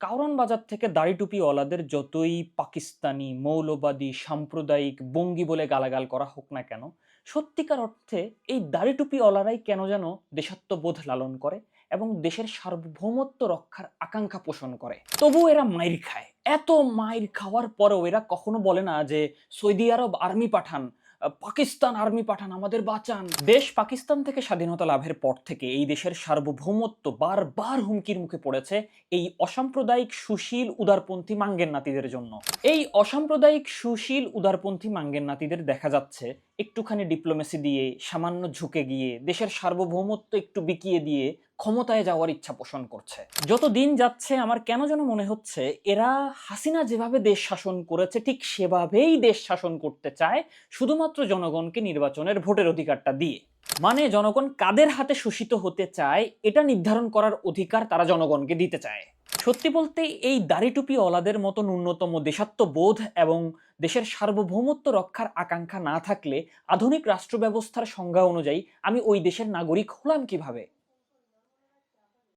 কারওয়ান বাজার থেকে দাড়ি টুপিওয়ালাদের যতই পাকিস্তানি, মৌলবাদী, সাম্প্রদায়িক, বঙ্গী বলে গালাগাল করা হোক না কেন, সত্যিকার অর্থে এই দাড়ি টুপিওয়ালারাই কেন যেন দেশাত্মবোধ লালন করে এবং দেশের সার্বভৌমত্ব রক্ষার আকাঙ্ক্ষা পোষণ করে। তবুও এরা মাইর খায়। এত মাইর খাওয়ার পরেও এরা কখনো বলে না যে সৌদি আরব আর্মি পাঠান, পাকিস্তান আর্মি পাঠান, আমাদের বাঁচান। দেশ পাকিস্তান থেকে স্বাধীনতা লাভের পর থেকে এই দেশের সার্বভৌমত্ব বারবার হুমকির মুখে পড়েছে এই অসাম্প্রদায়িক সুশীল উদারপন্থী মাঙ্গের নাতিদের জন্য। এই অসাম্প্রদায়িক সুশীল উদারপন্থী মাঙ্গের নাতিদের দেখা যাচ্ছে একটুখানি ডিপ্লোমেসি দিয়ে, সামান্য ঝুঁকে গিয়ে, দেশের সার্বভৌমত্ব একটু বিকিয়ে দিয়ে ক্ষমতায় যাওয়ার ইচ্ছা পোষণ করছে। যত দিন যাচ্ছে আমার কেন যেন মনে হচ্ছে এরা হাসিনা যেভাবে দেশ শাসন করেছে ঠিক সেভাবেই দেশ শাসন করতে চায়, শুধুমাত্র জনগণকে নির্বাচনের ভোটের অধিকারটা দিয়ে। মানে জনগণ কাদের হাতে শোষিত হতে চায় এটা নির্ধারণ করার অধিকার তারা জনগণকে দিতে চায়। সত্যি বলতে এই দাড়ি টুপিওয়ালাদের মতো ন্যূনতম দেশাত্মবোধ এবং দেশের সার্বভৌমত্ব রক্ষার আকাঙ্ক্ষা না থাকলে আধুনিক রাষ্ট্র ব্যবস্থার সংজ্ঞা অনুযায়ী আমি ওই দেশের নাগরিক হলাম কিভাবে?